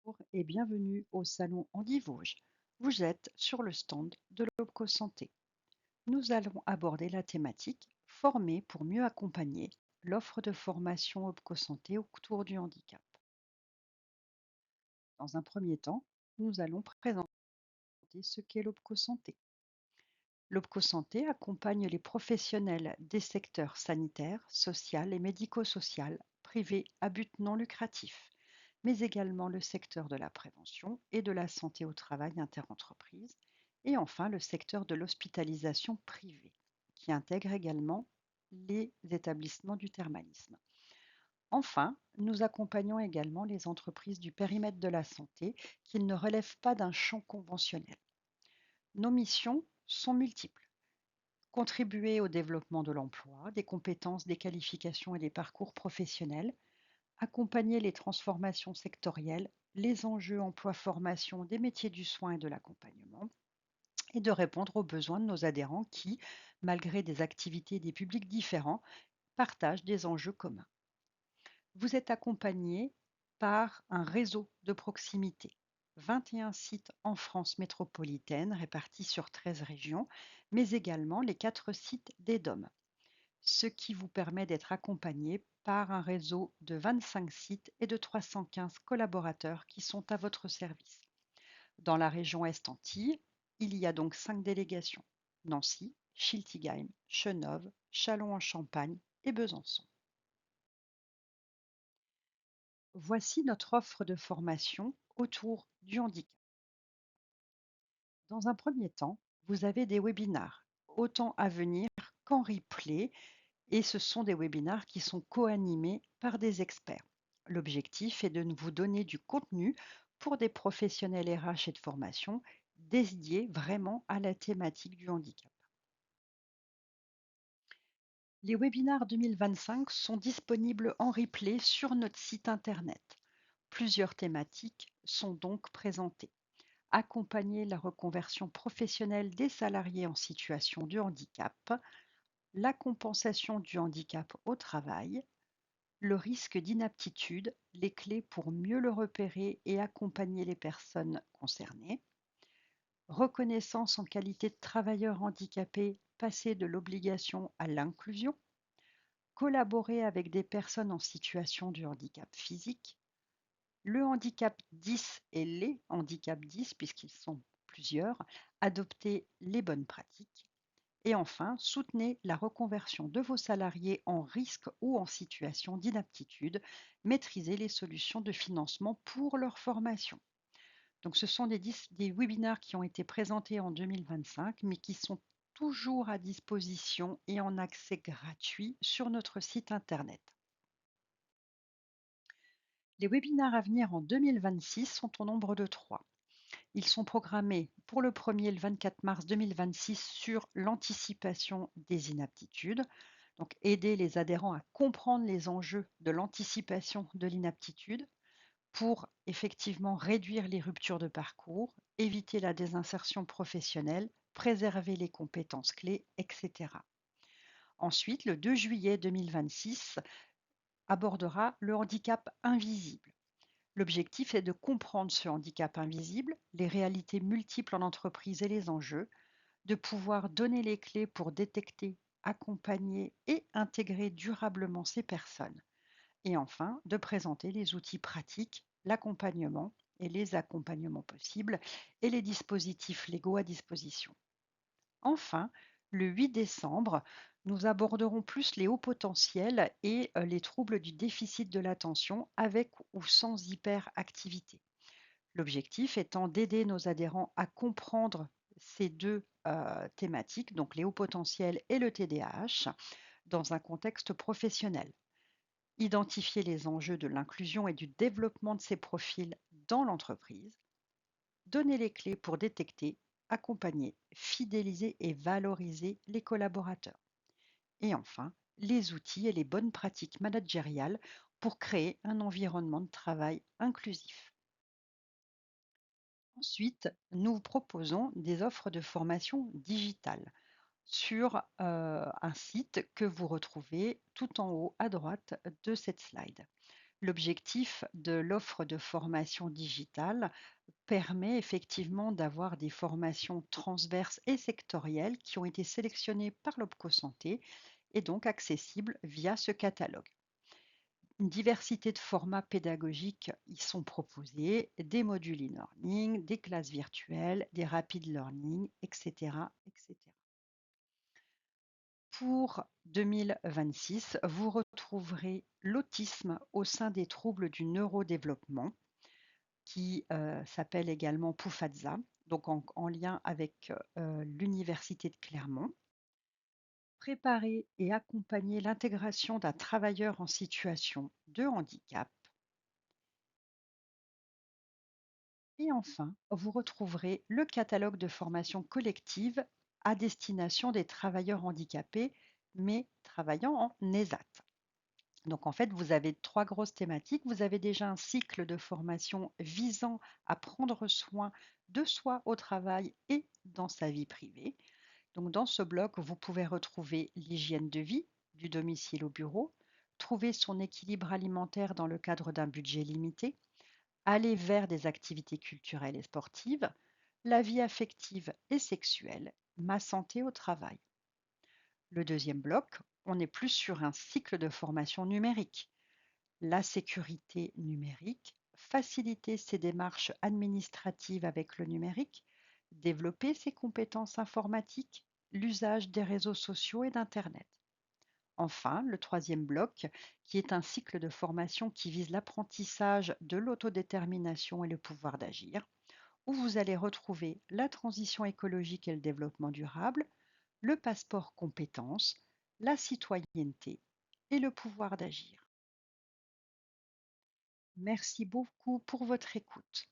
Bonjour et bienvenue au salon Andy Vosges. Vous êtes sur le stand de l'Opco Santé. Nous allons aborder la thématique former pour mieux accompagner l'offre de formation Opco Santé autour du handicap. Dans un premier temps, nous allons présenter ce qu'est l'Opco Santé. L'Opco Santé accompagne les professionnels des secteurs sanitaire, social et médico-social, privés à but non lucratif, mais également le secteur de la prévention et de la santé au travail interentreprise, et enfin le secteur de l'hospitalisation privée, qui intègre également les établissements du thermalisme. Enfin, nous accompagnons également les entreprises du périmètre de la santé qui ne relèvent pas d'un champ conventionnel. Nos missions sont multiples. Contribuer au développement de l'emploi, des compétences, des qualifications et des parcours professionnels, accompagner les transformations sectorielles, les enjeux emploi-formation des métiers du soin et de l'accompagnement, et de répondre aux besoins de nos adhérents qui, malgré des activités et des publics différents, partagent des enjeux communs. Vous êtes accompagné par un réseau de proximité. 21 sites en France métropolitaine répartis sur 13 régions, mais également les 4 sites des DOM, ce qui vous permet d'être accompagné par un réseau de 25 sites et de 315 collaborateurs qui sont à votre service. Dans la région Est-Antilles, il y a donc 5 délégations: Nancy, Schiltigheim, Chenôve, Châlons-en-Champagne et Besançon. Voici notre offre de formation autour du handicap. Dans un premier temps, vous avez des webinars, autant à venir qu'en replay, et ce sont des webinars qui sont co-animés par des experts. L'objectif est de vous donner du contenu pour des professionnels RH et de formation dédiés vraiment à la thématique du handicap. Les webinars 2025 sont disponibles en replay sur notre site internet. Plusieurs thématiques sont donc présentées: accompagner la reconversion professionnelle des salariés en situation de handicap, la compensation du handicap au travail, le risque d'inaptitude, les clés pour mieux le repérer et accompagner les personnes concernées, reconnaissance en qualité de travailleur handicapé, passer de l'obligation à l'inclusion, collaborer avec des personnes en situation de handicap physique, le handicap 10 et les handicaps 10, puisqu'ils sont plusieurs, adopter les bonnes pratiques. Et enfin, soutenez la reconversion de vos salariés en risque ou en situation d'inaptitude. Maîtrisez les solutions de financement pour leur formation. Donc, ce sont des webinaires qui ont été présentés en 2025, mais qui sont toujours à disposition et en accès gratuit sur notre site internet. Les webinaires à venir en 2026 sont au nombre de 3. Ils sont programmés pour le premier le 24 mars 2026 sur l'anticipation des inaptitudes. Donc, aider les adhérents à comprendre les enjeux de l'anticipation de l'inaptitude pour effectivement réduire les ruptures de parcours, éviter la désinsertion professionnelle, préserver les compétences clés, etc. Ensuite, le 2 juillet 2026 abordera le handicap invisible. L'objectif est de comprendre ce handicap invisible, les réalités multiples en entreprise et les enjeux, de pouvoir donner les clés pour détecter, accompagner et intégrer durablement ces personnes. Et enfin, de présenter les outils pratiques, l'accompagnement et les accompagnements possibles et les dispositifs légaux à disposition. Enfin, le 8 décembre, nous aborderons plus les hauts potentiels et les troubles du déficit de l'attention avec ou sans hyperactivité. L'objectif étant d'aider nos adhérents à comprendre ces deux thématiques, donc les hauts potentiels et le TDAH, dans un contexte professionnel. Identifier les enjeux de l'inclusion et du développement de ces profils dans l'entreprise, donner les clés pour détecter, accompagner, fidéliser et valoriser les collaborateurs. Et enfin, les outils et les bonnes pratiques managériales pour créer un environnement de travail inclusif. Ensuite, nous proposons des offres de formation digitale sur un site que vous retrouvez tout en haut à droite de cette slide. L'objectif de l'offre de formation digitale permet effectivement d'avoir des formations transverses et sectorielles qui ont été sélectionnées par l'OPCO Santé et donc accessibles via ce catalogue. Une diversité de formats pédagogiques y sont proposés, des modules e-learning, des classes virtuelles, des rapid learning, etc., etc. Pour 2026, vous retrouverez l'autisme au sein des troubles du neurodéveloppement qui s'appelle également PUFADZA, donc en lien avec l'Université de Clermont. Préparer et accompagner l'intégration d'un travailleur en situation de handicap. Et enfin, vous retrouverez le catalogue de formation collective à destination des travailleurs handicapés, mais travaillant en ESAT. Donc en fait, vous avez trois grosses thématiques. Vous avez déjà un cycle de formation visant à prendre soin de soi au travail et dans sa vie privée. Donc dans ce bloc, vous pouvez retrouver l'hygiène de vie du domicile au bureau, trouver son équilibre alimentaire dans le cadre d'un budget limité, aller vers des activités culturelles et sportives, la vie affective et sexuelle, ma santé au travail. Le deuxième bloc, on est plus sur un cycle de formation numérique. La sécurité numérique, faciliter ses démarches administratives avec le numérique, développer ses compétences informatiques, l'usage des réseaux sociaux et d'Internet. Enfin, le troisième bloc, qui est un cycle de formation qui vise l'apprentissage de l'autodétermination et le pouvoir d'agir, où vous allez retrouver la transition écologique et le développement durable, le passeport compétences, la citoyenneté et le pouvoir d'agir. Merci beaucoup pour votre écoute.